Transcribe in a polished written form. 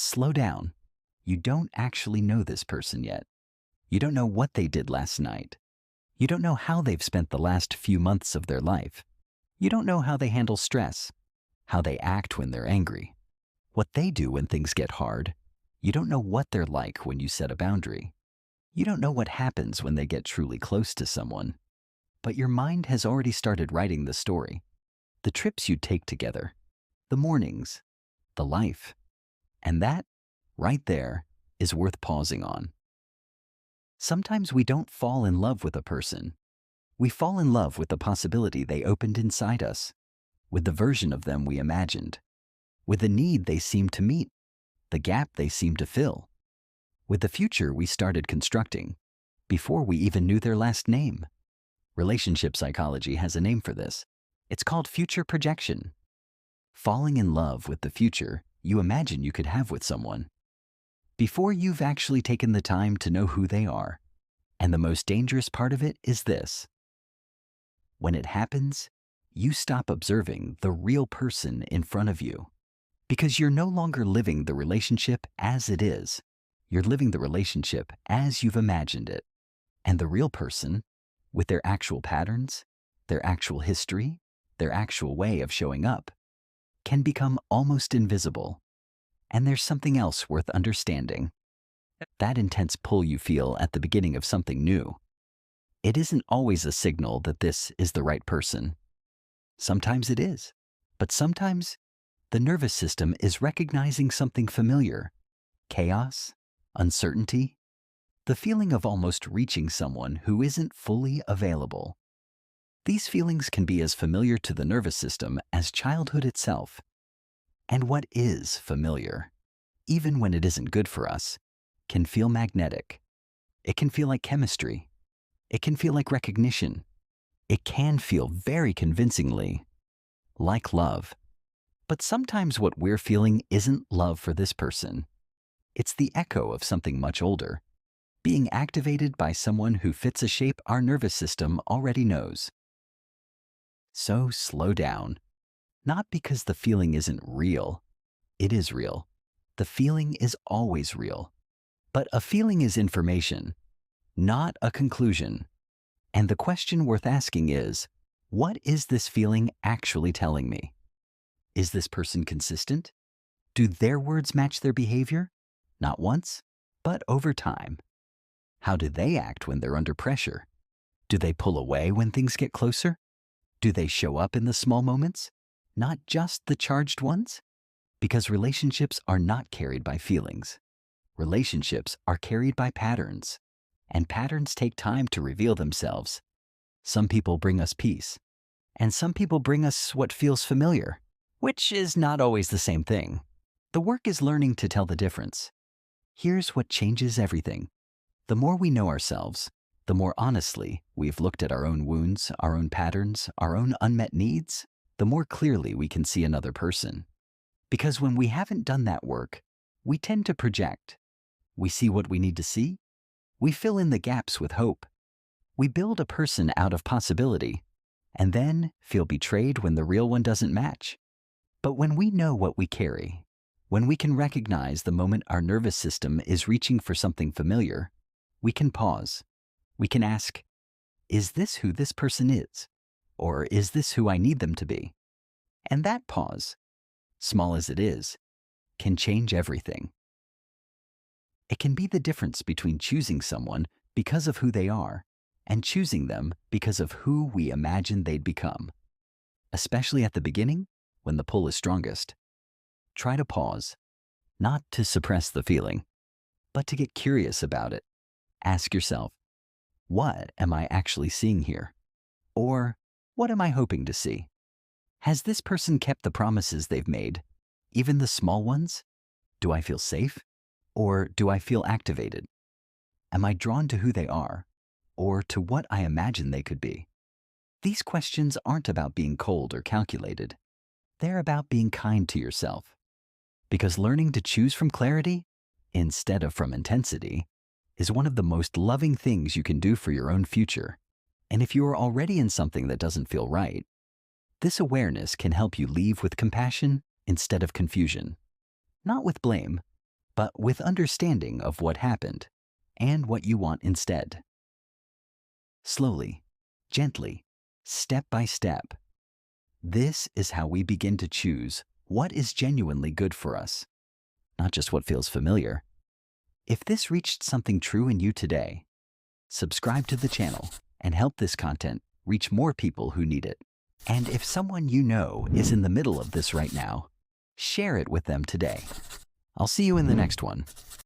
Slow down. You don't actually know this person yet. You don't know what they did last night. You don't know how they've spent the last few months of their life. You don't know how they handle stress, how they act when they're angry, what they do when things get hard. You don't know what they're like when you set a boundary. You don't know what happens when they get truly close to someone. But your mind has already started writing the story. The trips you take together, the mornings, the life. And that, right there, is worth pausing on. Sometimes we don't fall in love with a person. We fall in love with the possibility they opened inside us, with the version of them we imagined, with the need they seemed to meet, the gap they seemed to fill, with the future we started constructing before we even knew their last name. Relationship psychology has a name for this. It's called future projection. Falling in love with the future you imagine you could have with someone before you've actually taken the time to know who they are. And the most dangerous part of it is this. When it happens, you stop observing the real person in front of you because you're no longer living the relationship as it is. You're living the relationship as you've imagined it. And the real person, with their actual patterns, their actual history, their actual way of showing up, can become almost invisible. And there's something else worth understanding. That intense pull you feel at the beginning of something new, it isn't always a signal that this is the right person. Sometimes it is, but sometimes the nervous system is recognizing something familiar: chaos, uncertainty, the feeling of almost reaching someone who isn't fully available. These feelings can be as familiar to the nervous system as childhood itself. And what is familiar, even when it isn't good for us, can feel magnetic. It can feel like chemistry. It can feel like recognition. It can feel very convincingly like love. But sometimes what we're feeling isn't love for this person. It's the echo of something much older, being activated by someone who fits a shape our nervous system already knows. So slow down. Not because the feeling isn't real. It is real. The feeling is always real. But a feeling is information, not a conclusion. And the question worth asking is, what is this feeling actually telling me? Is this person consistent? Do their words match their behavior? Not once, but over time. How do they act when they're under pressure? Do they pull away when things get closer? Do they show up in the small moments, not just the charged ones? Because relationships are not carried by feelings. Relationships are carried by patterns, and patterns take time to reveal themselves. Some people bring us peace, and some people bring us what feels familiar, which is not always the same thing. The work is learning to tell the difference. Here's what changes everything. The more we know ourselves, the more honestly we've looked at our own wounds, our own patterns, our own unmet needs, the more clearly we can see another person. Because when we haven't done that work, we tend to project. We see what we need to see. We fill in the gaps with hope. We build a person out of possibility, and then feel betrayed when the real one doesn't match. But when we know what we carry, when we can recognize the moment our nervous system is reaching for something familiar, we can pause. We can ask, is this who this person is? Or is this who I need them to be? And that pause, small as it is, can change everything. It can be the difference between choosing someone because of who they are and choosing them because of who we imagine they'd become. Especially at the beginning, when the pull is strongest. Try to pause, not to suppress the feeling, but to get curious about it. Ask yourself, what am I actually seeing here? Or what am I hoping to see? Has this person kept the promises they've made, even the small ones? Do I feel safe? Or do I feel activated? Am I drawn to who they are, or to what I imagine they could be? These questions aren't about being cold or calculated. They're about being kind to yourself. Because learning to choose from clarity, instead of from intensity, is one of the most loving things you can do for your own future. And if you are already in something that doesn't feel right, this awareness can help you leave with compassion instead of confusion. Not with blame, but with understanding of what happened and what you want instead. Slowly, gently, step by step. This is how we begin to choose what is genuinely good for us, not just what feels familiar. If this reached something true in you today, subscribe to the channel and help this content reach more people who need it. And if someone you know is in the middle of this right now, share it with them today. I'll see you in the next one.